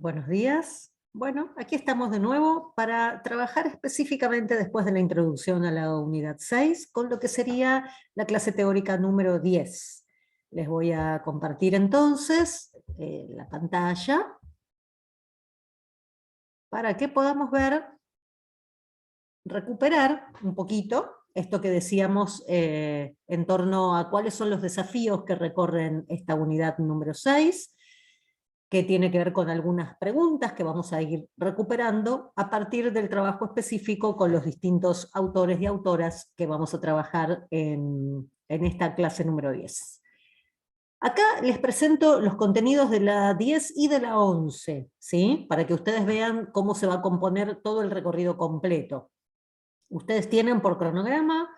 Buenos días. Bueno, aquí estamos de nuevo para trabajar específicamente después de la introducción a la unidad 6 con lo que sería la clase teórica número 10. Les voy a compartir entonces la pantalla para que podamos ver, recuperar un poquito esto que decíamos en torno a cuáles son los desafíos que recorren esta unidad número 6, que tiene que ver con algunas preguntas que vamos a ir recuperando a partir del trabajo específico con los distintos autores y autoras que vamos a trabajar en esta clase número 10. Acá les presento los contenidos de la 10 y de la 11, ¿sí? Para que ustedes vean cómo se va a componer todo el recorrido completo. Ustedes tienen por cronograma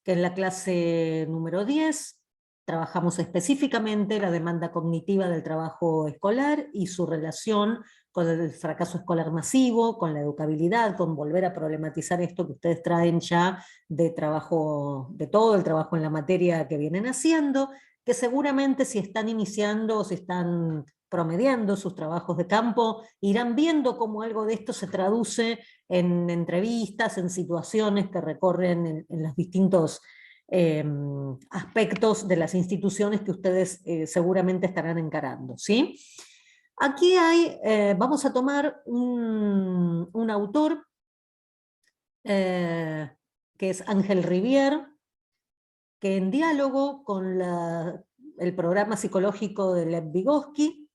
que en la clase número 10 trabajamos específicamente la demanda cognitiva del trabajo escolar y su relación con el fracaso escolar masivo, con la educabilidad, con volver a problematizar esto que ustedes traen ya de trabajo, de todo el trabajo en la materia que vienen haciendo, que seguramente si están iniciando o si están promediando sus trabajos de campo, irán viendo cómo algo de esto se traduce en entrevistas, en situaciones que recorren en los distintos aspectos de las instituciones que ustedes seguramente estarán encarando, ¿sí? Aquí hay, vamos a tomar un autor que es Ángel Rivière, que en diálogo con el programa psicológico de Lev Vygotsky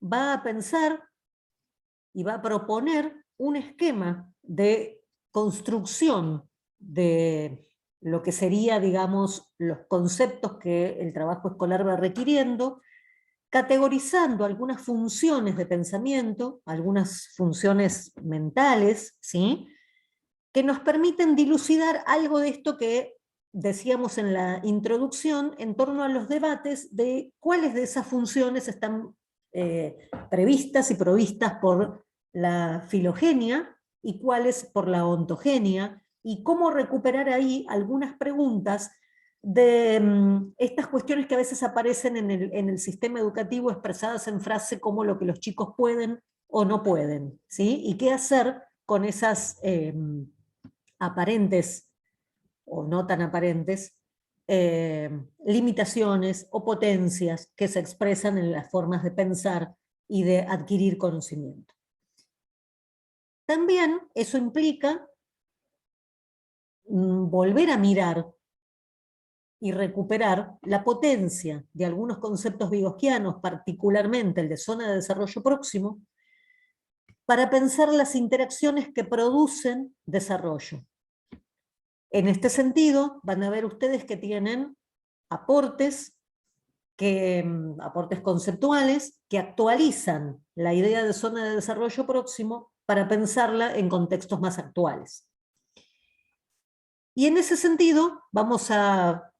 va a pensar y va a proponer un esquema de construcción de lo que sería, digamos, los conceptos que el trabajo escolar va requiriendo, categorizando algunas funciones de pensamiento, algunas funciones mentales, ¿sí?, que nos permiten dilucidar algo de esto que decíamos en la introducción en torno a los debates de cuáles de esas funciones están previstas y provistas por la filogenia y cuáles por la ontogenia, y cómo recuperar ahí algunas preguntas de estas cuestiones que a veces aparecen en el sistema educativo expresadas en frase como lo que los chicos pueden o no pueden, ¿sí? Y qué hacer con esas aparentes o no tan aparentes limitaciones o potencias que se expresan en las formas de pensar y de adquirir conocimiento. También eso implica volver a mirar y recuperar la potencia de algunos conceptos vygotskianos, particularmente el de zona de desarrollo próximo, para pensar las interacciones que producen desarrollo. En este sentido, van a ver ustedes que tienen aportes conceptuales que actualizan la idea de zona de desarrollo próximo para pensarla en contextos más actuales. Y en ese sentido vamos a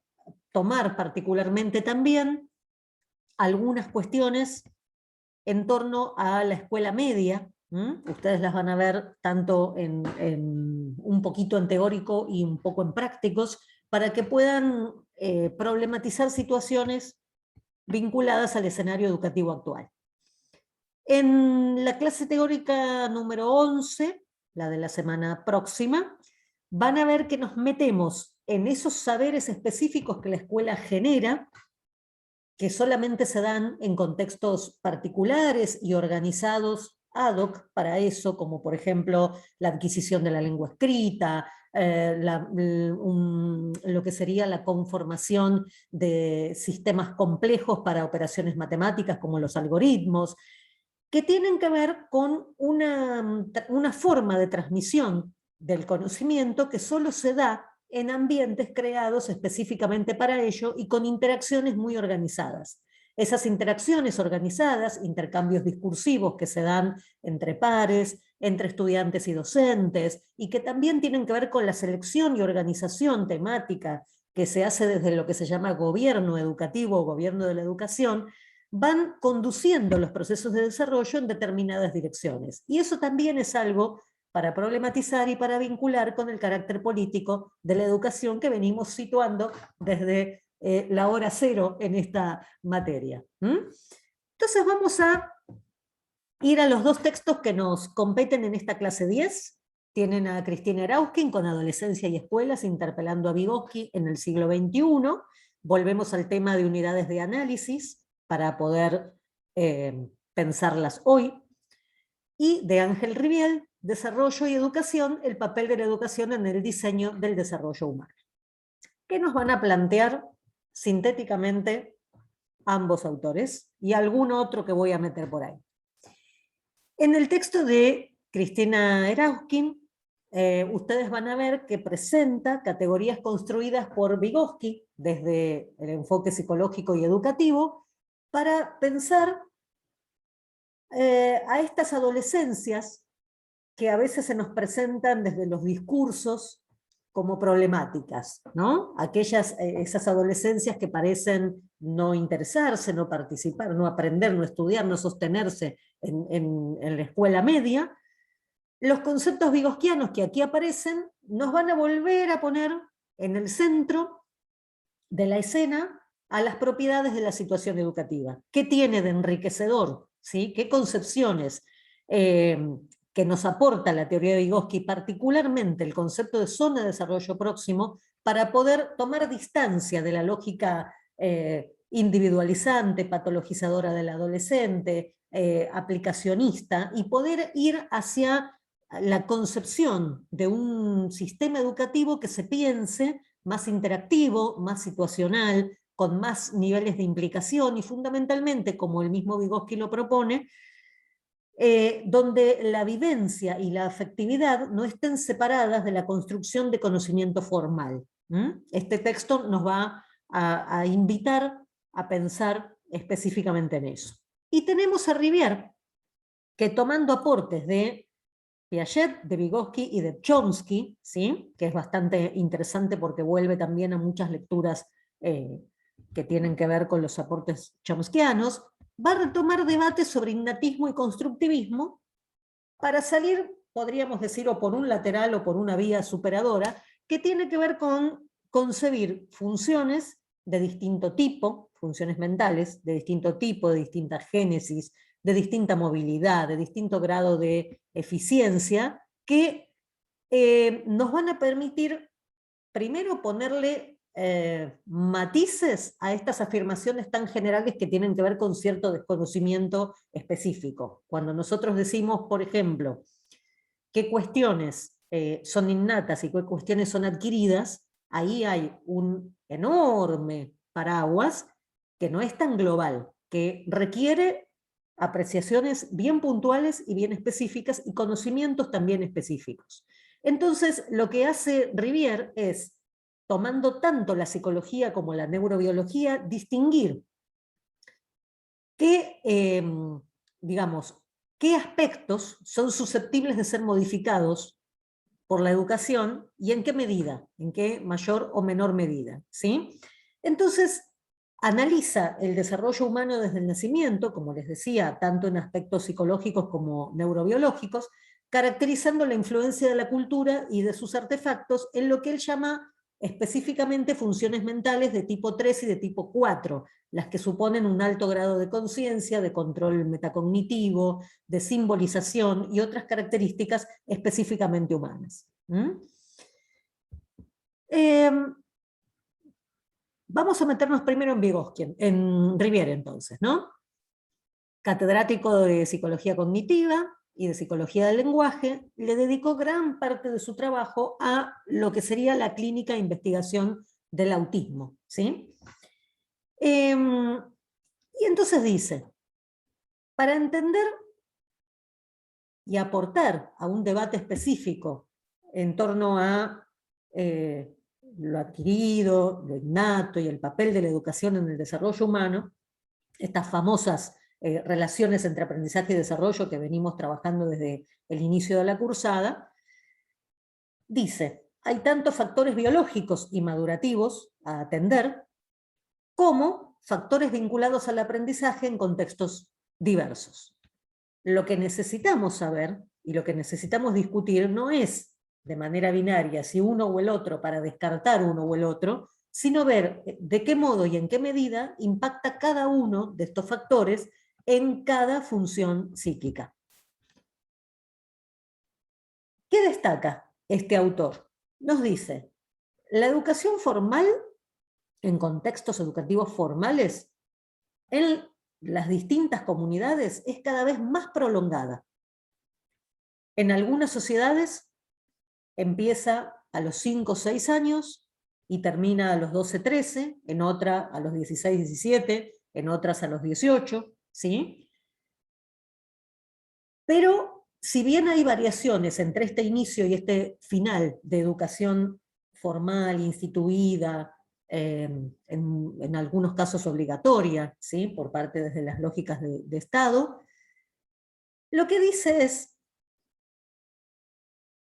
tomar particularmente también algunas cuestiones en torno a la escuela media. Ustedes las van a ver tanto en un poquito en teórico y un poco en prácticos, para que puedan problematizar situaciones vinculadas al escenario educativo actual. En la clase teórica número 11, la de la semana próxima, van a ver que nos metemos en esos saberes específicos que la escuela genera, que solamente se dan en contextos particulares y organizados ad hoc para eso, como por ejemplo la adquisición de la lengua escrita, lo que sería la conformación de sistemas complejos para operaciones matemáticas como los algoritmos, que tienen que ver con una forma de transmisión del conocimiento que solo se da en ambientes creados específicamente para ello y con interacciones muy organizadas. Esas interacciones organizadas, intercambios discursivos que se dan entre pares, entre estudiantes y docentes, y que también tienen que ver con la selección y organización temática que se hace desde lo que se llama gobierno educativo o gobierno de la educación, van conduciendo los procesos de desarrollo en determinadas direcciones. Y eso también es algo para problematizar y para vincular con el carácter político de la educación que venimos situando desde la hora cero en esta materia. Entonces vamos a ir a los dos textos que nos competen en esta clase 10. Tienen a Cristina Erauskin con Adolescencia y Escuelas, interpelando a Vygotsky en el siglo XXI. Volvemos al tema de unidades de análisis para poder pensarlas hoy. Y de Ángel Rivière, Desarrollo y Educación, el papel de la educación en el diseño del desarrollo humano. ¿Qué nos van a plantear sintéticamente ambos autores? Y algún otro que voy a meter por ahí. En el texto de Cristina Erauskin, ustedes van a ver que presenta categorías construidas por Vygotsky desde el enfoque psicológico y educativo para pensar a estas adolescencias que a veces se nos presentan desde los discursos como problemáticas, ¿no? Esas adolescencias que parecen no interesarse, no participar, no aprender, no estudiar, no sostenerse en la escuela media. Los conceptos vygotskianos que aquí aparecen nos van a volver a poner en el centro de la escena a las propiedades de la situación educativa. ¿Qué tiene de enriquecedor? ¿Sí? ¿Qué concepciones que nos aporta la teoría de Vygotsky, particularmente el concepto de zona de desarrollo próximo, para poder tomar distancia de la lógica individualizante, patologizadora del adolescente, aplicacionista, y poder ir hacia la concepción de un sistema educativo que se piense más interactivo, más situacional, con más niveles de implicación y fundamentalmente, como el mismo Vygotsky lo propone, donde la vivencia y la afectividad no estén separadas de la construcción de conocimiento formal. Este texto nos va a invitar a pensar específicamente en eso. Y tenemos a Rivière, que tomando aportes de Piaget, de Vygotsky y de Chomsky, ¿sí? Que es bastante interesante porque vuelve también a muchas lecturas que tienen que ver con los aportes chomskianos, va a retomar debates sobre innatismo y constructivismo para salir, podríamos decir, o por un lateral o por una vía superadora, que tiene que ver con concebir funciones de distinto tipo, funciones mentales de distinto tipo, de distinta génesis, de distinta movilidad, de distinto grado de eficiencia, que nos van a permitir primero ponerle matices a estas afirmaciones tan generales que tienen que ver con cierto desconocimiento específico. Cuando nosotros decimos, por ejemplo, qué cuestiones son innatas y qué cuestiones son adquiridas, ahí hay un enorme paraguas que no es tan global, que requiere apreciaciones bien puntuales y bien específicas y conocimientos también específicos. Entonces, lo que hace Rivière es, tomando tanto la psicología como la neurobiología, distinguir qué, digamos, qué aspectos son susceptibles de ser modificados por la educación y en qué medida, en qué mayor o menor medida, ¿sí? Entonces, analiza el desarrollo humano desde el nacimiento, como les decía, tanto en aspectos psicológicos como neurobiológicos, caracterizando la influencia de la cultura y de sus artefactos en lo que él llama específicamente funciones mentales de tipo 3 y de tipo 4, las que suponen un alto grado de conciencia, de control metacognitivo, de simbolización y otras características específicamente humanas. Vamos a meternos primero en Vygotsky, en Rivière entonces, ¿no? Catedrático de Psicología Cognitiva y de Psicología del Lenguaje, le dedicó gran parte de su trabajo a lo que sería la clínica e investigación del autismo, ¿sí? Y entonces dice, para entender y aportar a un debate específico en torno a lo adquirido, lo innato y el papel de la educación en el desarrollo humano, estas famosas relaciones entre aprendizaje y desarrollo que venimos trabajando desde el inicio de la cursada, dice, hay tantos factores biológicos y madurativos a atender como factores vinculados al aprendizaje en contextos diversos. Lo que necesitamos saber y lo que necesitamos discutir no es de manera binaria si uno o el otro para descartar uno o el otro, sino ver de qué modo y en qué medida impacta cada uno de estos factores en cada función psíquica. ¿Qué destaca este autor? Nos dice, la educación formal, en contextos educativos formales, en las distintas comunidades es cada vez más prolongada. En algunas sociedades empieza a los 5 o 6 años y termina a los 12, 13, en otra a los 16, 17, en otras a los 18, ¿sí? Pero si bien hay variaciones entre este inicio y este final de educación formal, instituida, en algunos casos obligatoria, ¿sí? Por parte desde las lógicas de Estado, lo que dice es,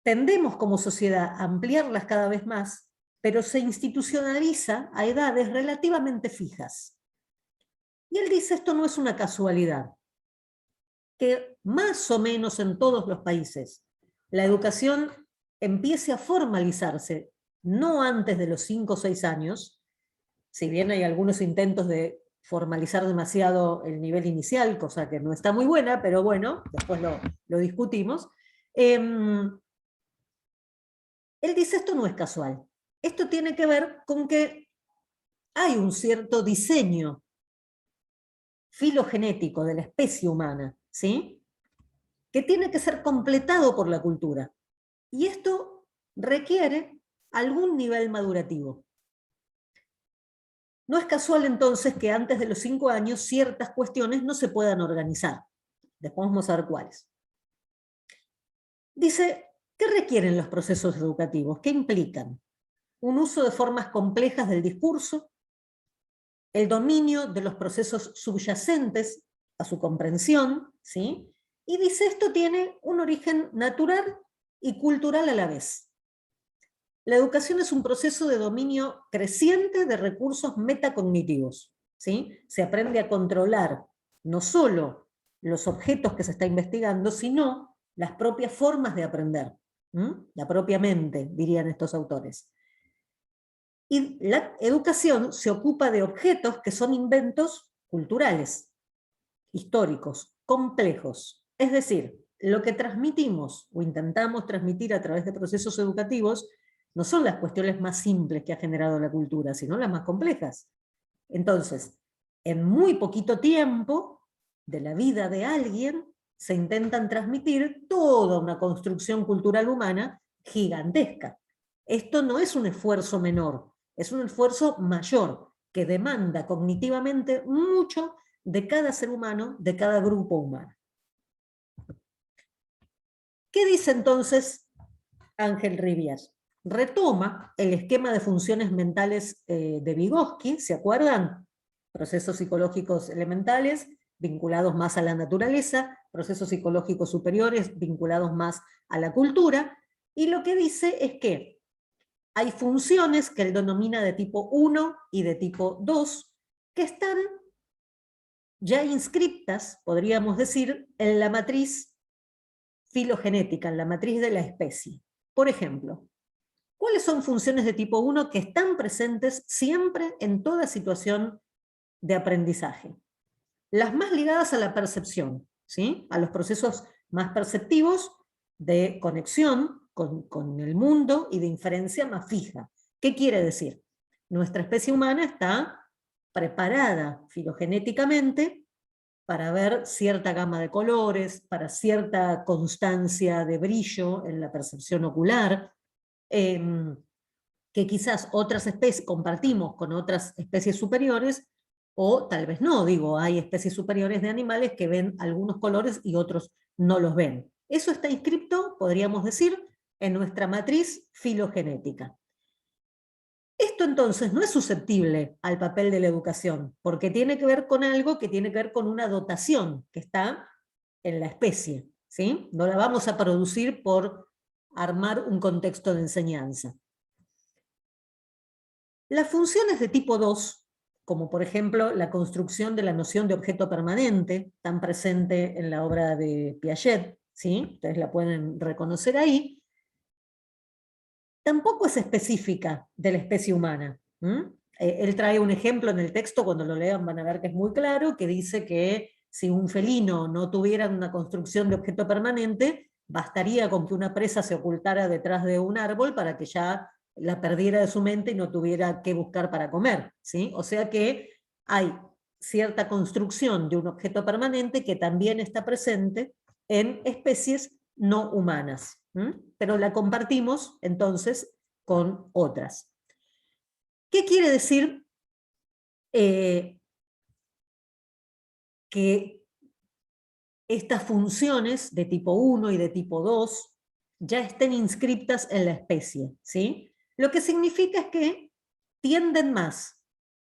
tendemos como sociedad a ampliarlas cada vez más, pero se institucionaliza a edades relativamente fijas. Y él dice, esto no es una casualidad, que más o menos en todos los países la educación empiece a formalizarse no antes de los 5 o 6 años, si bien hay algunos intentos de formalizar demasiado el nivel inicial, cosa que no está muy buena, pero bueno, después lo discutimos. Él dice, esto no es casual. Esto tiene que ver con que hay un cierto diseño filogenético de la especie humana, ¿sí? Que tiene que ser completado por la cultura. Y esto requiere algún nivel madurativo. No es casual entonces que antes de los 5 años ciertas cuestiones no se puedan organizar. Después vamos a ver cuáles. Dice, ¿qué requieren los procesos educativos? ¿Qué implican? Un uso de formas complejas del discurso, el dominio de los procesos subyacentes a su comprensión, ¿sí? Y dice, esto tiene un origen natural y cultural a la vez. La educación es un proceso de dominio creciente de recursos metacognitivos, ¿sí? Se aprende a controlar no solo los objetos que se está investigando, sino las propias formas de aprender, la propia mente, dirían estos autores. Y la educación se ocupa de objetos que son inventos culturales, históricos, complejos. Es decir, lo que transmitimos o intentamos transmitir a través de procesos educativos no son las cuestiones más simples que ha generado la cultura, sino las más complejas. Entonces, en muy poquito tiempo de la vida de alguien, se intentan transmitir toda una construcción cultural humana gigantesca. Esto no es un esfuerzo menor, es un esfuerzo mayor, que demanda cognitivamente mucho de cada ser humano, de cada grupo humano. ¿Qué dice entonces Ángel Rivière? Retoma el esquema de funciones mentales de Vygotsky, ¿se acuerdan? Procesos psicológicos elementales vinculados más a la naturaleza, procesos psicológicos superiores vinculados más a la cultura, y lo que dice es que hay funciones que él denomina de tipo 1 y de tipo 2, que están ya inscriptas, podríamos decir, en la matriz filogenética, en la matriz de la especie. Por ejemplo, ¿cuáles son funciones de tipo 1 que están presentes siempre en toda situación de aprendizaje? Las más ligadas a la percepción, ¿sí? A los procesos más perceptivos de conexión con el mundo y de inferencia más fija. ¿Qué quiere decir? Nuestra especie humana está preparada filogenéticamente para ver cierta gama de colores, para cierta constancia de brillo en la percepción ocular, que quizás otras especies compartimos con otras especies superiores, o tal vez no, digo, hay especies superiores de animales que ven algunos colores y otros no los ven. Eso está inscripto, podríamos decir, en nuestra matriz filogenética. Esto entonces no es susceptible al papel de la educación, porque tiene que ver con algo que tiene que ver con una dotación que está en la especie, ¿sí? No la vamos a producir por armar un contexto de enseñanza. Las funciones de tipo 2, como por ejemplo la construcción de la noción de objeto permanente, tan presente en la obra de Piaget, ¿sí? Ustedes la pueden reconocer ahí, tampoco es específica de la especie humana. Él trae un ejemplo en el texto, cuando lo lean van a ver que es muy claro, que dice que si un felino no tuviera una construcción de objeto permanente, bastaría con que una presa se ocultara detrás de un árbol para que ya la perdiera de su mente y no tuviera que buscar para comer, ¿sí? O sea que hay cierta construcción de un objeto permanente que también está presente en especies no humanas, pero la compartimos entonces con otras. ¿Qué quiere decir que estas funciones de tipo 1 y de tipo 2 ya estén inscriptas en la especie, ¿sí? Lo que significa es que tienden más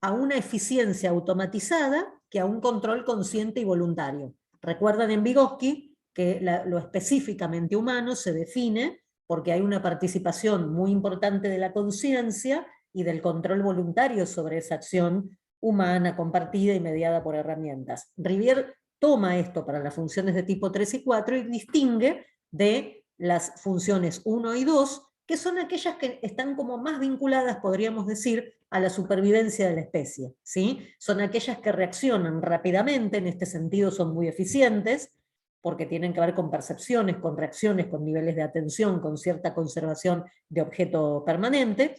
a una eficiencia automatizada que a un control consciente y voluntario. Recuerdan en Vygotsky que lo específicamente humano se define porque hay una participación muy importante de la conciencia y del control voluntario sobre esa acción humana, compartida y mediada por herramientas. Rivière toma esto para las funciones de tipo 3 y 4 y distingue de las funciones 1 y 2, que son aquellas que están como más vinculadas, podríamos decir, a la supervivencia de la especie, ¿sí? Son aquellas que reaccionan rápidamente, en este sentido son muy eficientes, porque tienen que ver con percepciones, con reacciones, con niveles de atención, con cierta conservación de objeto permanente,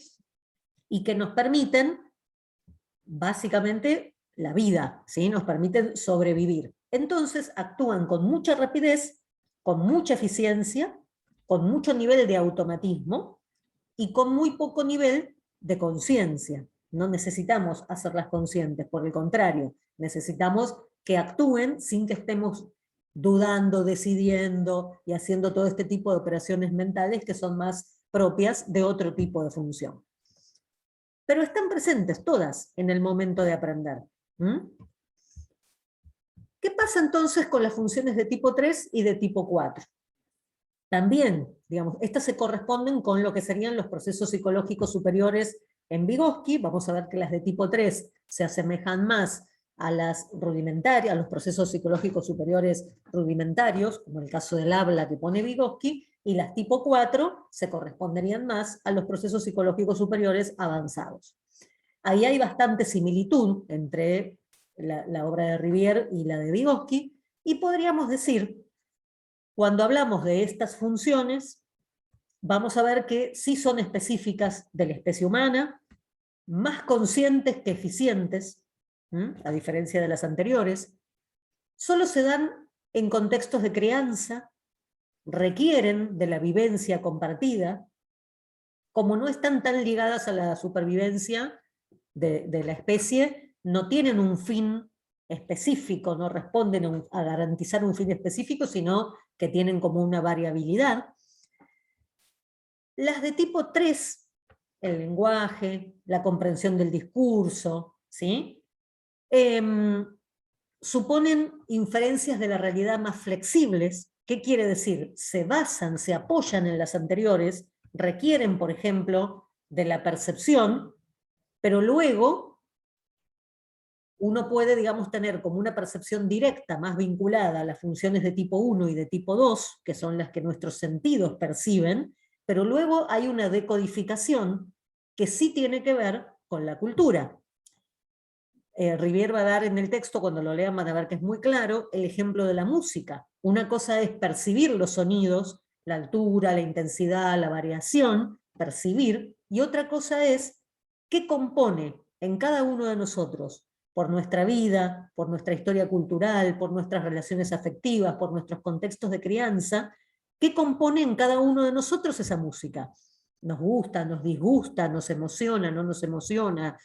y que nos permiten, básicamente, la vida, ¿sí? Nos permiten sobrevivir. Entonces actúan con mucha rapidez, con mucha eficiencia, con mucho nivel de automatismo, y con muy poco nivel de conciencia. No necesitamos hacerlas conscientes, por el contrario, necesitamos que actúen sin que estemos dudando, decidiendo y haciendo todo este tipo de operaciones mentales que son más propias de otro tipo de función. Pero están presentes todas en el momento de aprender. ¿Qué pasa entonces con las funciones de tipo 3 y de tipo 4? También, digamos, estas se corresponden con lo que serían los procesos psicológicos superiores en Vygotsky. Vamos a ver que las de tipo 3 se asemejan más a las rudimentarias, a los procesos psicológicos superiores rudimentarios, como el caso del habla que pone Vygotsky, y las tipo 4 se corresponderían más a los procesos psicológicos superiores avanzados. Ahí hay bastante similitud entre la obra de Rivière y la de Vygotsky, y podríamos decir, cuando hablamos de estas funciones, vamos a ver que sí son específicas de la especie humana, más conscientes que eficientes, a diferencia de las anteriores, solo se dan en contextos de crianza, requieren de la vivencia compartida, como no están tan ligadas a la supervivencia de la especie, no tienen un fin específico, no responden a garantizar un fin específico, sino que tienen como una variabilidad. Las de tipo 3, el lenguaje, la comprensión del discurso, ¿sí? Suponen inferencias de la realidad más flexibles. ¿Qué quiere decir? Se basan, se apoyan en las anteriores, requieren, por ejemplo, de la percepción, pero luego uno puede, digamos, tener como una percepción directa más vinculada a las funciones de tipo 1 y de tipo 2, que son las que nuestros sentidos perciben, pero luego hay una decodificación que sí tiene que ver con la cultura. Rivière va a dar en el texto, cuando lo lean van a ver que es muy claro, el ejemplo de la música. Una cosa es percibir los sonidos, la altura, la intensidad, la variación, percibir, y otra cosa es qué compone en cada uno de nosotros, por nuestra vida, por nuestra historia cultural, por nuestras relaciones afectivas, por nuestros contextos de crianza, qué compone en cada uno de nosotros esa música. Nos gusta, nos disgusta, nos emociona, no nos emociona,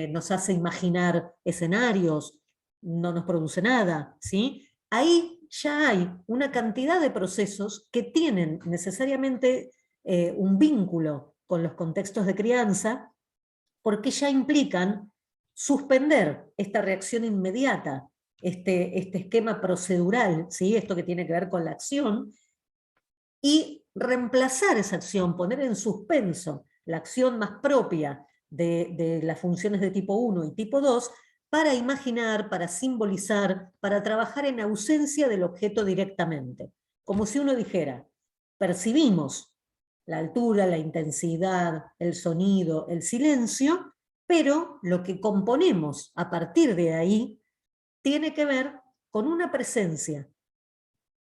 nos hace imaginar escenarios, no nos produce nada, ¿sí? Ahí ya hay una cantidad de procesos que tienen necesariamente un vínculo con los contextos de crianza, porque ya implican suspender esta reacción inmediata, este esquema procedural, ¿sí? Esto que tiene que ver con la acción, y reemplazar esa acción, poner en suspenso la acción más propia de las funciones de tipo 1 y tipo 2, para imaginar, para simbolizar, para trabajar en ausencia del objeto directamente. Como si uno dijera, percibimos la altura, la intensidad, el sonido, el silencio, pero lo que componemos a partir de ahí tiene que ver con una presencia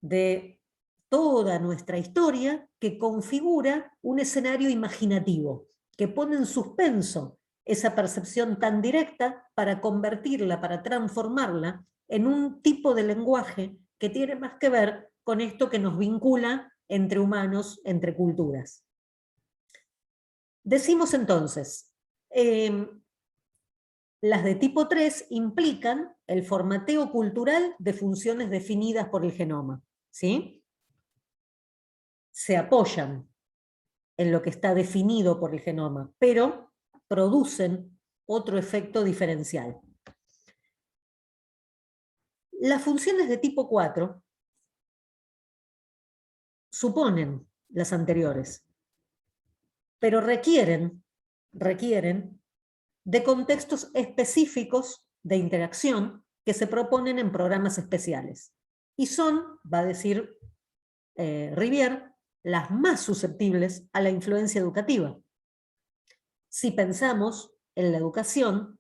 de toda nuestra historia que configura un escenario imaginativo, que pone en suspenso esa percepción tan directa para convertirla, para transformarla en un tipo de lenguaje que tiene más que ver con esto que nos vincula entre humanos, entre culturas. Decimos entonces, las de tipo 3 implican el formateo cultural de funciones definidas por el genoma, ¿sí? Se apoyan en lo que está definido por el genoma, pero producen otro efecto diferencial. Las funciones de tipo 4 suponen las anteriores, pero requieren de contextos específicos de interacción que se proponen en programas especiales. Y son, va a decir Rivière, las más susceptibles a la influencia educativa. Si pensamos en la educación,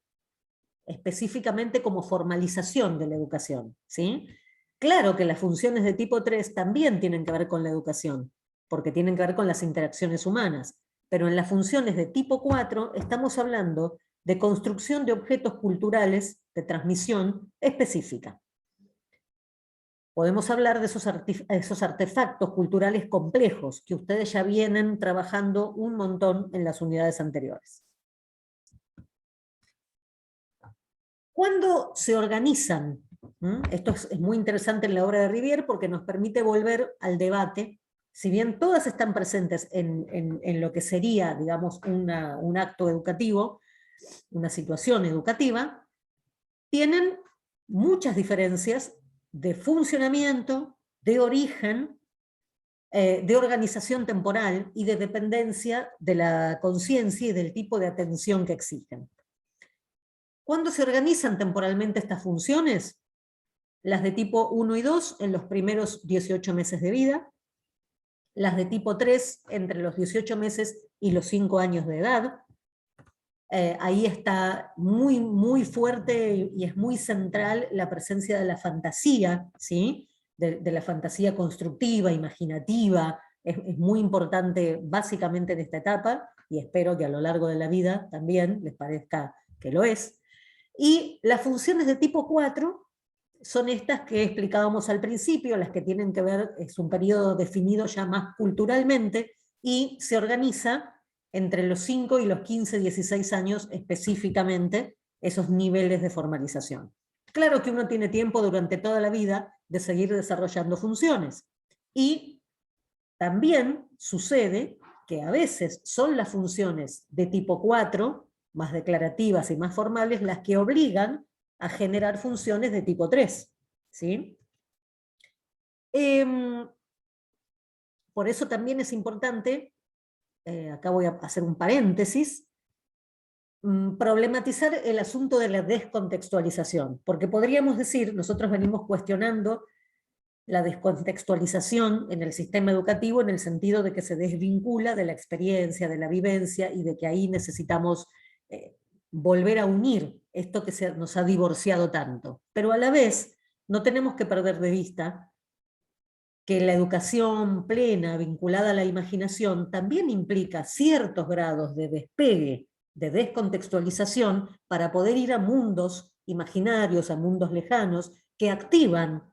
específicamente como formalización de la educación, ¿sí? Claro que las funciones de tipo 3 también tienen que ver con la educación, porque tienen que ver con las interacciones humanas, pero en las funciones de tipo 4 estamos hablando de construcción de objetos culturales de transmisión específica. Podemos hablar de esos artefactos culturales complejos que ustedes ya vienen trabajando un montón en las unidades anteriores. ¿Cuándo se organizan? Esto es muy interesante en la obra de Rivière porque nos permite volver al debate. Si bien todas están presentes en lo que sería, digamos, un acto educativo, una situación educativa, tienen muchas diferencias de funcionamiento, de origen, de organización temporal y de dependencia de la conciencia y del tipo de atención que exigen. ¿Cuándo se organizan temporalmente estas funciones? Las de tipo 1 y 2 en los primeros 18 meses de vida, las de tipo 3 entre los 18 meses y los 5 años de edad. Ahí está muy, muy fuerte y es muy central la presencia de la fantasía, ¿sí? de la fantasía constructiva, imaginativa, es muy importante básicamente en esta etapa, y espero que a lo largo de la vida también les parezca que lo es. Y las funciones de tipo 4 son estas que explicábamos al principio, las que tienen que ver, es un periodo definido ya más culturalmente, y se organiza entre los 5 y los 15, 16 años específicamente esos niveles de formalización. Claro que uno tiene tiempo durante toda la vida de seguir desarrollando funciones, y también sucede que a veces son las funciones de tipo 4, más declarativas y más formales, las que obligan a generar funciones de tipo 3. ¿Sí? Por eso también es importante, acá voy a hacer un paréntesis, problematizar el asunto de la descontextualización, porque podríamos decir, nosotros venimos cuestionando la descontextualización en el sistema educativo en el sentido de que se desvincula de la experiencia, de la vivencia, y de que ahí necesitamos volver a unir esto que nos ha divorciado tanto. Pero a la vez no tenemos que perder de vista que la educación plena, vinculada a la imaginación, también implica ciertos grados de despegue, de descontextualización, para poder ir a mundos imaginarios, a mundos lejanos, que activan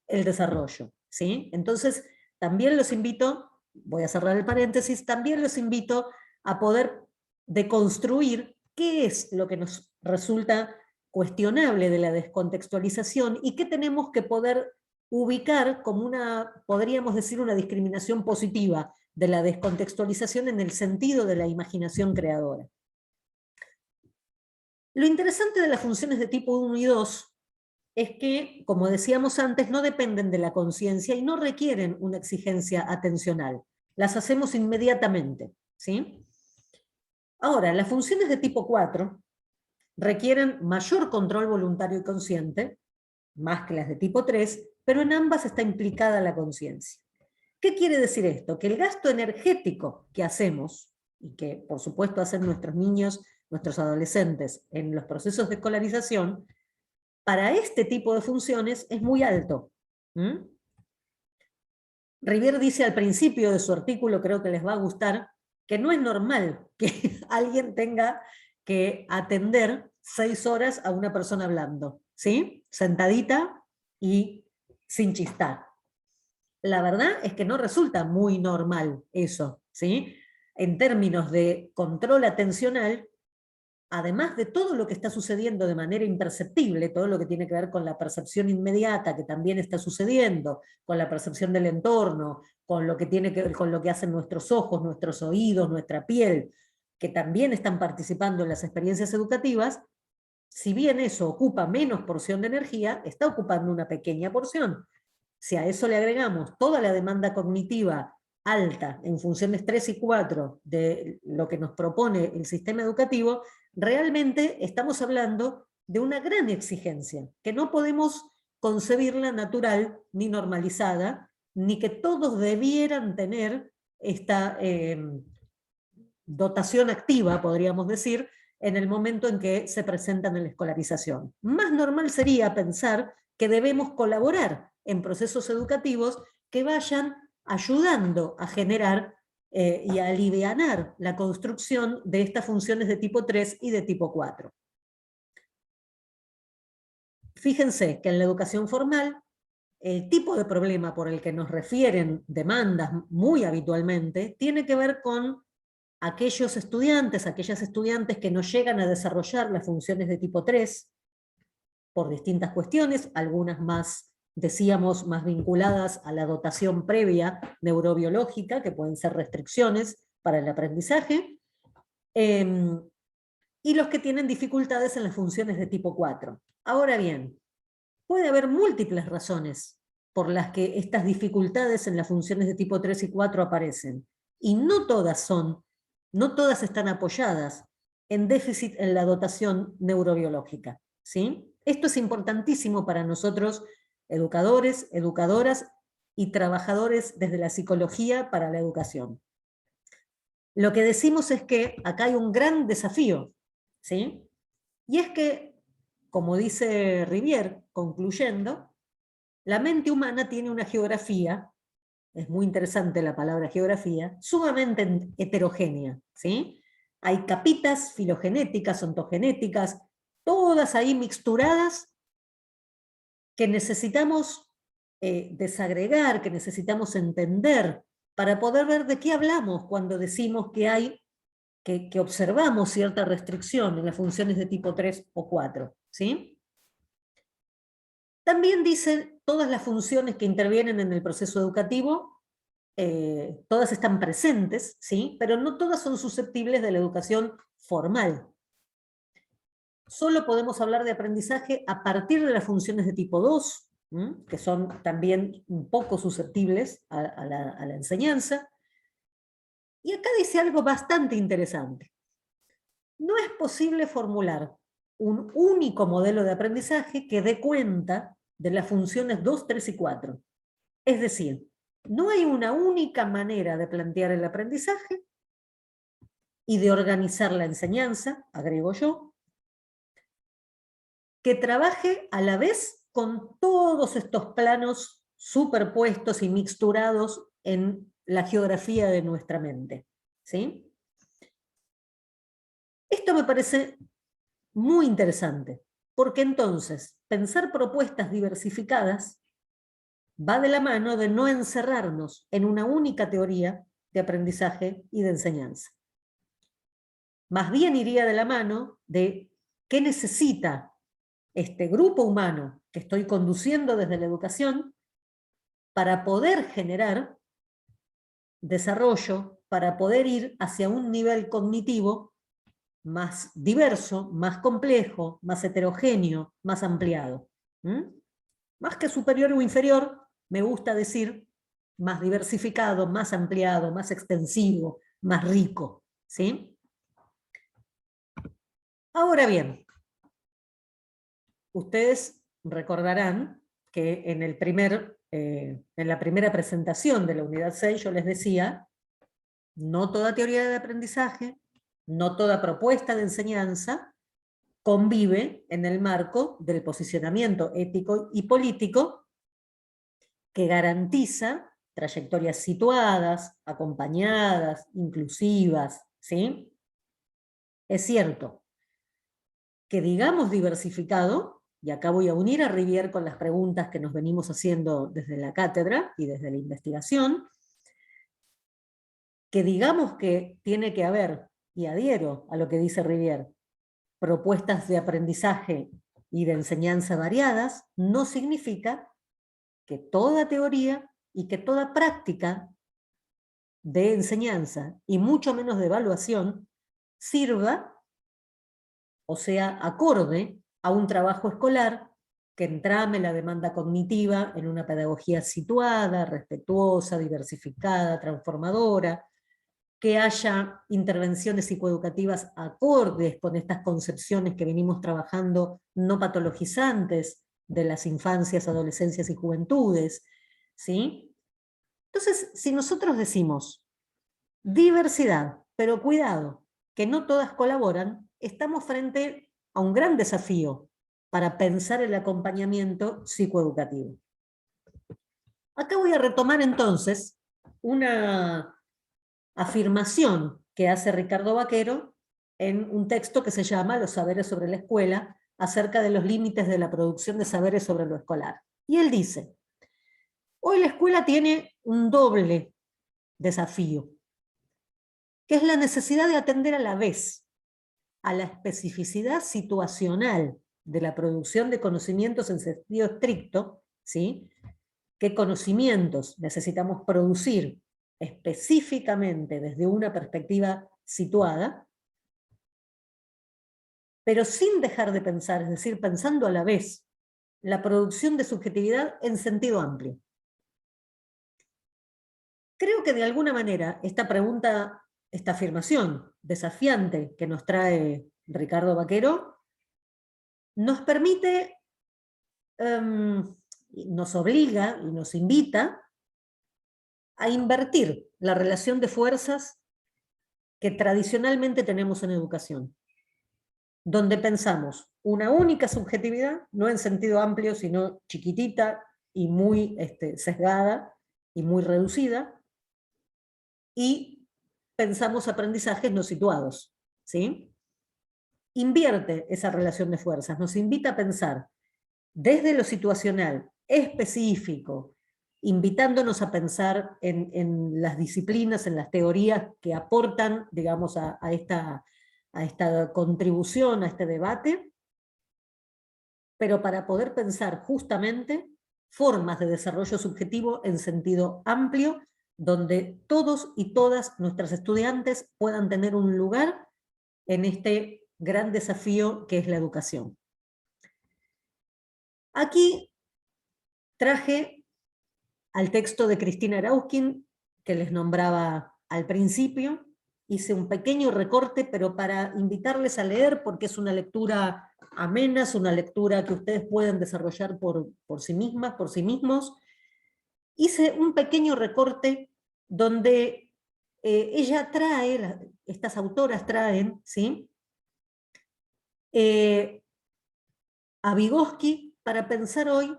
el desarrollo, ¿sí? Entonces, también los invito, voy a cerrar el paréntesis, también los invito a poder deconstruir qué es lo que nos resulta cuestionable de la descontextualización y qué tenemos que poder ubicar como una, podríamos decir, una discriminación positiva de la descontextualización en el sentido de la imaginación creadora. Lo interesante de las funciones de tipo 1 y 2 es que, como decíamos antes, no dependen de la conciencia y no requieren una exigencia atencional. Las hacemos inmediatamente, ¿sí? Ahora, las funciones de tipo 4 requieren mayor control voluntario y consciente, más que las de tipo 3, pero en ambas está implicada la conciencia. ¿Qué quiere decir esto? Que el gasto energético que hacemos, y que por supuesto hacen nuestros niños, nuestros adolescentes, en los procesos de escolarización, para este tipo de funciones es muy alto. Rivière dice al principio de su artículo, creo que les va a gustar, que no es normal que alguien tenga que atender 6 horas a una persona hablando, ¿sí? Sentadita y sin chistar. La verdad es que no resulta muy normal eso, ¿sí? En términos de control atencional, además de todo lo que está sucediendo de manera imperceptible, todo lo que tiene que ver con la percepción inmediata que también está sucediendo, con la percepción del entorno, con lo que tiene que ver con lo que hacen nuestros ojos, nuestros oídos, nuestra piel, que también están participando en las experiencias educativas, si bien eso ocupa menos porción de energía, está ocupando una pequeña porción. Si a eso le agregamos toda la demanda cognitiva alta en funciones 3 y 4 de lo que nos propone el sistema educativo, realmente estamos hablando de una gran exigencia, que no podemos concebirla natural ni normalizada, ni que todos debieran tener esta dotación activa, podríamos decir, en el momento en que se presentan en la escolarización. Más normal sería pensar que debemos colaborar en procesos educativos que vayan ayudando a generar y a alivianar la construcción de estas funciones de tipo 3 y de tipo 4. Fíjense que en la educación formal, el tipo de problema por el que nos refieren demandas muy habitualmente tiene que ver con aquellos estudiantes, aquellas estudiantes que no llegan a desarrollar las funciones de tipo 3 por distintas cuestiones, algunas más, decíamos, más vinculadas a la dotación previa neurobiológica, que pueden ser restricciones para el aprendizaje, y los que tienen dificultades en las funciones de tipo 4. Ahora bien, puede haber múltiples razones por las que estas dificultades en las funciones de tipo 3 y 4 aparecen, y no todas están apoyadas en déficit en la dotación neurobiológica, ¿sí? Esto es importantísimo para nosotros, educadores, educadoras y trabajadores desde la psicología para la educación. Lo que decimos es que acá hay un gran desafío, ¿sí? Y es que, como dice Rivière, concluyendo, la mente humana tiene una geografía, es muy interesante la palabra geografía, sumamente heterogénea, ¿sí? Hay capitas filogenéticas, ontogenéticas, todas ahí mixturadas que necesitamos desagregar, que necesitamos entender para poder ver de qué hablamos cuando decimos que observamos cierta restricción en las funciones de tipo 3 o 4, ¿sí? También dicen todas las funciones que intervienen en el proceso educativo, todas están presentes, ¿sí? Pero no todas son susceptibles de la educación formal. Solo podemos hablar de aprendizaje a partir de las funciones de tipo 2, que son también un poco susceptibles a la enseñanza. Y acá dice algo bastante interesante. No es posible formular un único modelo de aprendizaje que dé cuenta de las funciones 2, 3 y 4. Es decir, no hay una única manera de plantear el aprendizaje y de organizar la enseñanza, agrego yo, que trabaje a la vez con todos estos planos superpuestos y mixturados en la geografía de nuestra mente, ¿sí? Esto me parece muy interesante, porque entonces pensar propuestas diversificadas va de la mano de no encerrarnos en una única teoría de aprendizaje y de enseñanza. Más bien iría de la mano de qué necesita este grupo humano que estoy conduciendo desde la educación para poder generar desarrollo, para poder ir hacia un nivel cognitivo más diverso, más complejo, más heterogéneo, más ampliado. Más que superior o inferior, me gusta decir más diversificado, más ampliado, más extensivo, más rico, ¿sí? Ahora bien, ustedes recordarán que en la primera presentación de la unidad 6 yo les decía, no toda teoría de aprendizaje, no toda propuesta de enseñanza convive en el marco del posicionamiento ético y político que garantiza trayectorias situadas, acompañadas, inclusivas, ¿sí? Es cierto que digamos diversificado, y acá voy a unir a Rivière con las preguntas que nos venimos haciendo desde la cátedra y desde la investigación, que digamos que tiene que haber, y adhiero a lo que dice Rivière, propuestas de aprendizaje y de enseñanza variadas, no significa que toda teoría y que toda práctica de enseñanza, y mucho menos de evaluación, sirva o sea acorde a un trabajo escolar que entrame la demanda cognitiva en una pedagogía situada, respetuosa, diversificada, transformadora, que haya intervenciones psicoeducativas acordes con estas concepciones que venimos trabajando no patologizantes de las infancias, adolescencias y juventudes, ¿sí? Entonces, si nosotros decimos diversidad, pero cuidado, que no todas colaboran, estamos frente a un gran desafío para pensar el acompañamiento psicoeducativo. Acá voy a retomar entonces una afirmación que hace Ricardo Vaquero en un texto que se llama Los saberes sobre la escuela, acerca de los límites de la producción de saberes sobre lo escolar. Y él dice, hoy la escuela tiene un doble desafío, que es la necesidad de atender a la vez a la especificidad situacional de la producción de conocimientos en sentido estricto, ¿sí? ¿Qué conocimientos necesitamos producir específicamente desde una perspectiva situada, pero sin dejar de pensar, es decir, pensando a la vez, la producción de subjetividad en sentido amplio? Creo que de alguna manera esta pregunta, esta afirmación desafiante que nos trae Ricardo Vaquero, nos permite, nos obliga y nos invita a invertir la relación de fuerzas que tradicionalmente tenemos en educación, donde pensamos una única subjetividad, no en sentido amplio, sino chiquitita y muy sesgada y muy reducida, y pensamos aprendizajes no situados, ¿sí? Invierte esa relación de fuerzas, nos invita a pensar desde lo situacional, específico, invitándonos a pensar en las disciplinas, en las teorías que aportan, digamos, a esta contribución, a este debate, pero para poder pensar justamente formas de desarrollo subjetivo en sentido amplio, donde todos y todas nuestras estudiantes puedan tener un lugar en este gran desafío que es la educación. Aquí traje al texto de Cristina Erauskin, que les nombraba al principio. Hice un pequeño recorte, pero para invitarles a leer, porque es una lectura amena, es una lectura que ustedes pueden desarrollar por sí mismas, por sí mismos. Hice un pequeño recorte donde ella trae, estas autoras traen, ¿sí? A Vygotsky para pensar hoy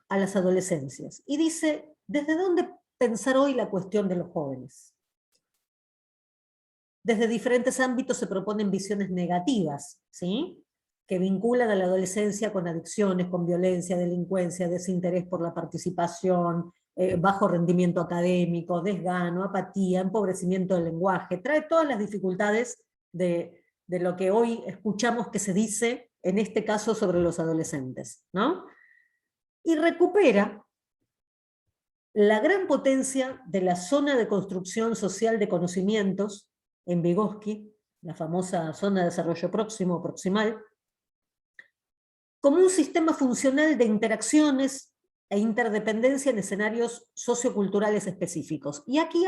a las adolescencias. Y dice, ¿desde dónde pensar hoy la cuestión de los jóvenes? Desde diferentes ámbitos se proponen visiones negativas, ¿sí? Que vinculan a la adolescencia con adicciones, con violencia, delincuencia, desinterés por la participación, bajo rendimiento académico, desgano, apatía, empobrecimiento del lenguaje. Trae todas las dificultades de lo que hoy escuchamos que se dice, en este caso, sobre los adolescentes, ¿no? Y recupera la gran potencia de la zona de construcción social de conocimientos en Vygotsky, la famosa zona de desarrollo próximo o proximal, como un sistema funcional de interacciones e interdependencia en escenarios socioculturales específicos. Y aquí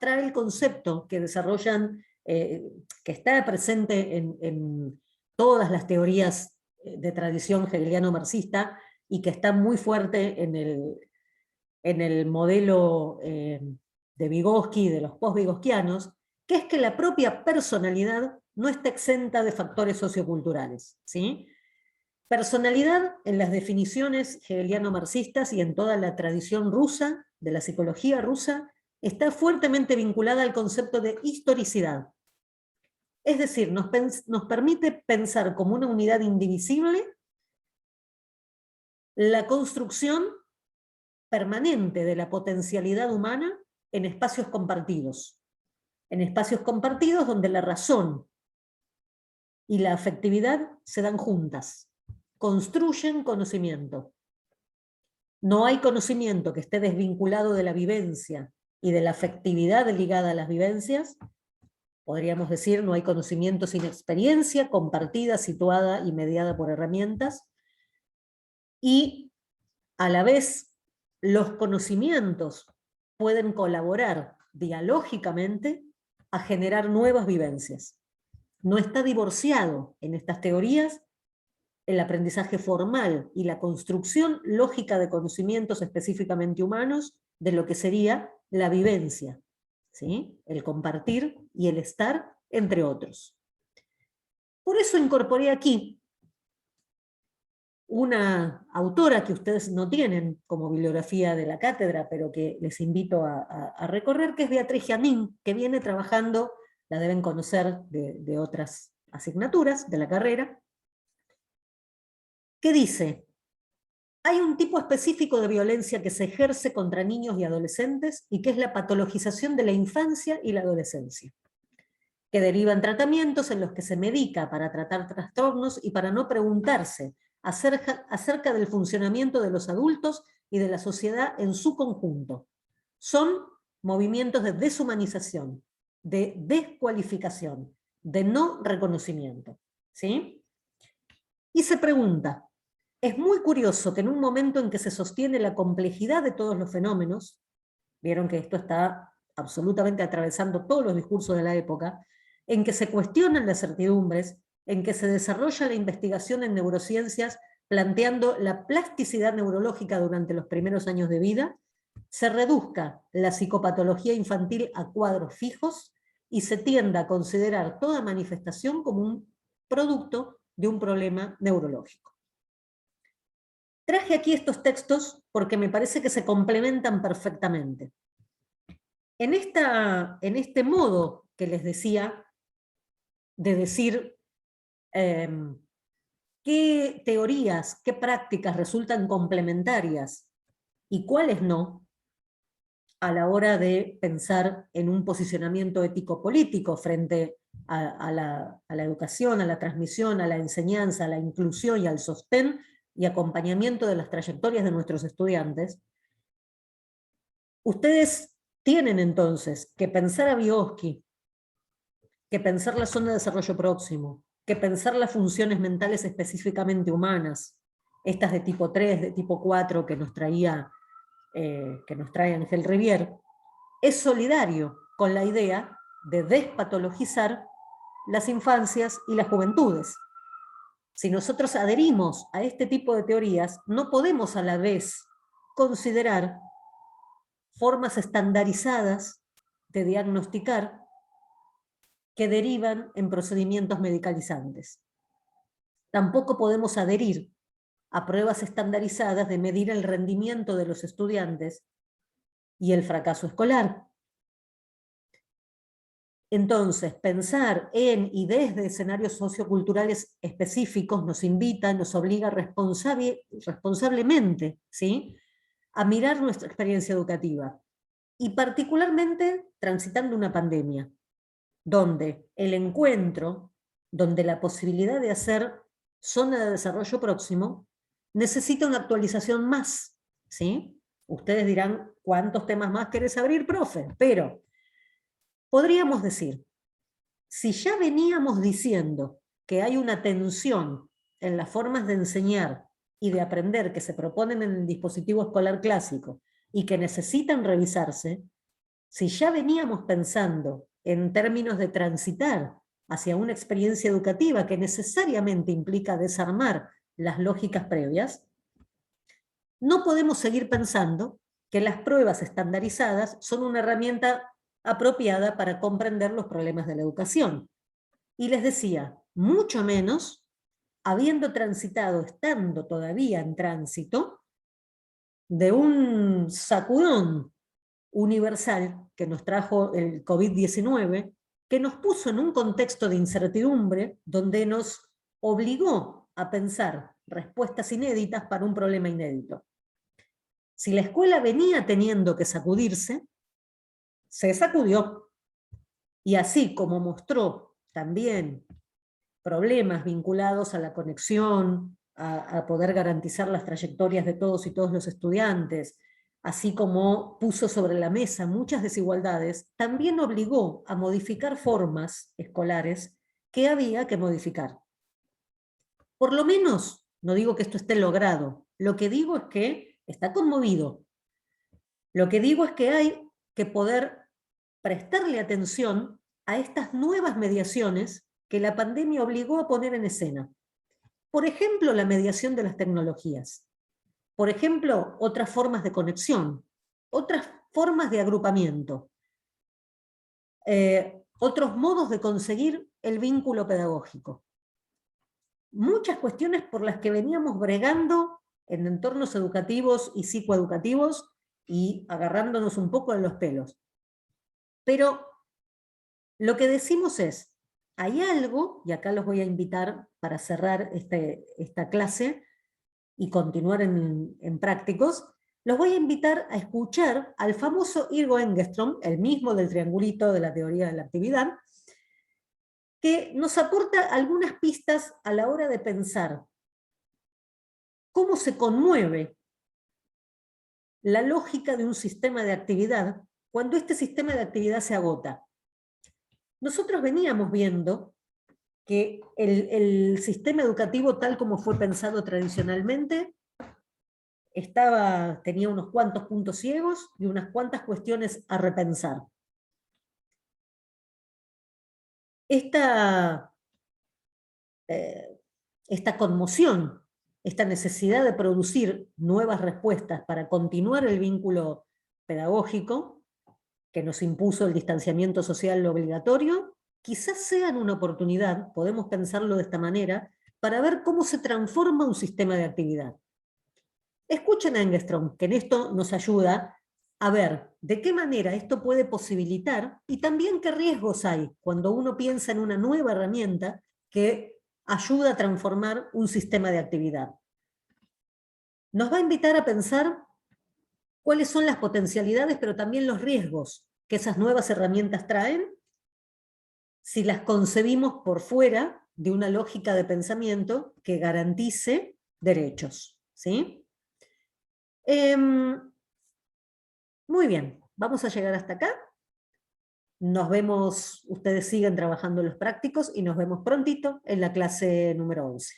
trae el concepto que desarrollan, que está presente en todas las teorías de tradición hegeliano-marxista y que está muy fuerte en el modelo de Vygotsky, de los post-vygotskianos, que es que la propia personalidad no está exenta de factores socioculturales, ¿sí? Personalidad, en las definiciones hegeliano-marxistas y en toda la tradición rusa, de la psicología rusa, está fuertemente vinculada al concepto de historicidad. Es decir, nos permite pensar como una unidad indivisible la construcción permanente de la potencialidad humana en espacios compartidos. En espacios compartidos donde la razón y la afectividad se dan juntas, construyen conocimiento. No hay conocimiento que esté desvinculado de la vivencia y de la afectividad ligada a las vivencias. Podríamos decir, no hay conocimiento sin experiencia compartida, situada y mediada por herramientas. Y a la vez, los conocimientos pueden colaborar dialógicamente a generar nuevas vivencias. No está divorciado en estas teorías el aprendizaje formal y la construcción lógica de conocimientos específicamente humanos de lo que sería la vivencia, ¿sí? El compartir y el estar, entre otros. Por eso incorporé aquí una autora que ustedes no tienen como bibliografía de la cátedra, pero que les invito a recorrer, que es Beatriz Giamín, que viene trabajando, la deben conocer de otras asignaturas de la carrera, que dice: hay un tipo específico de violencia que se ejerce contra niños y adolescentes y que es la patologización de la infancia y la adolescencia, que deriva en tratamientos en los que se medica para tratar trastornos y para no preguntarse acerca del funcionamiento de los adultos y de la sociedad en su conjunto. Son movimientos de deshumanización, de descualificación, de no reconocimiento, ¿sí? Y se pregunta: es muy curioso que en un momento en que se sostiene la complejidad de todos los fenómenos, vieron que esto está absolutamente atravesando todos los discursos de la época, en que se cuestionan las certidumbres, en que se desarrolla la investigación en neurociencias planteando la plasticidad neurológica durante los primeros años de vida, se reduzca la psicopatología infantil a cuadros fijos y se tienda a considerar toda manifestación como un producto de un problema neurológico. Traje aquí estos textos porque me parece que se complementan perfectamente. En este modo que les decía, de decir qué teorías, qué prácticas resultan complementarias y cuáles no, a la hora de pensar en un posicionamiento ético-político frente a la educación, a la transmisión, a la enseñanza, a la inclusión y al sostén y acompañamiento de las trayectorias de nuestros estudiantes, ustedes tienen entonces que pensar a Vygotsky, que pensar la zona de desarrollo próximo, que pensar las funciones mentales específicamente humanas, estas de tipo 3, de tipo 4 que nos trae Angel Rivière, es solidario con la idea de despatologizar las infancias y las juventudes. Si nosotros adherimos a este tipo de teorías, no podemos a la vez considerar formas estandarizadas de diagnosticar que derivan en procedimientos medicalizantes. Tampoco podemos adherir a pruebas estandarizadas de medir el rendimiento de los estudiantes y el fracaso escolar. Entonces, pensar en y desde escenarios socioculturales específicos nos invita, nos obliga responsablemente, ¿sí?, a mirar nuestra experiencia educativa, y particularmente transitando una pandemia, donde el encuentro, donde la posibilidad de hacer zona de desarrollo próximo, necesita una actualización más, ¿sí? Ustedes dirán, ¿cuántos temas más querés abrir, profe? Pero podríamos decir, si ya veníamos diciendo que hay una tensión en las formas de enseñar y de aprender que se proponen en el dispositivo escolar clásico y que necesitan revisarse, si ya veníamos pensando en términos de transitar hacia una experiencia educativa que necesariamente implica desarmar las lógicas previas, no podemos seguir pensando que las pruebas estandarizadas son una herramienta apropiada para comprender los problemas de la educación. Y les decía, mucho menos habiendo transitado, estando todavía en tránsito, de un sacudón universal que nos trajo el COVID-19, que nos puso en un contexto de incertidumbre donde nos obligó a pensar respuestas inéditas para un problema inédito. Si la escuela venía teniendo que sacudirse, se sacudió. Y así como mostró también problemas vinculados a la conexión, a poder garantizar las trayectorias de todos y todos los estudiantes, así como puso sobre la mesa muchas desigualdades, también obligó a modificar formas escolares que había que modificar. Por lo menos, no digo que esto esté logrado, lo que digo es que está conmovido. Lo que digo es que hay que poder prestarle atención a estas nuevas mediaciones que la pandemia obligó a poner en escena. Por ejemplo, la mediación de las tecnologías. Por ejemplo, otras formas de conexión, otras formas de agrupamiento, otros modos de conseguir el vínculo pedagógico. Muchas cuestiones por las que veníamos bregando en entornos educativos y psicoeducativos y agarrándonos un poco de los pelos. Pero lo que decimos es, hay algo, y acá los voy a invitar para cerrar esta clase y continuar en prácticos, los voy a invitar a escuchar al famoso Irgo Engström, el mismo del triangulito de la teoría de la actividad, que nos aporta algunas pistas a la hora de pensar cómo se conmueve la lógica de un sistema de actividad cuando este sistema de actividad se agota. Nosotros veníamos viendo que el sistema educativo tal como fue pensado tradicionalmente tenía unos cuantos puntos ciegos y unas cuantas cuestiones a repensar. Esta conmoción, esta necesidad de producir nuevas respuestas para continuar el vínculo pedagógico que nos impuso el distanciamiento social obligatorio, quizás sean una oportunidad, podemos pensarlo de esta manera, para ver cómo se transforma un sistema de actividad. Escuchen a Engström, que en esto nos ayuda a ver de qué manera esto puede posibilitar y también qué riesgos hay cuando uno piensa en una nueva herramienta que ayuda a transformar un sistema de actividad. Nos va a invitar a pensar cuáles son las potencialidades, pero también los riesgos que esas nuevas herramientas traen si las concebimos por fuera de una lógica de pensamiento que garantice derechos. ¿Sí? Muy bien, vamos a llegar hasta acá. Nos vemos, ustedes siguen trabajando los prácticos y nos vemos prontito en la clase número 11.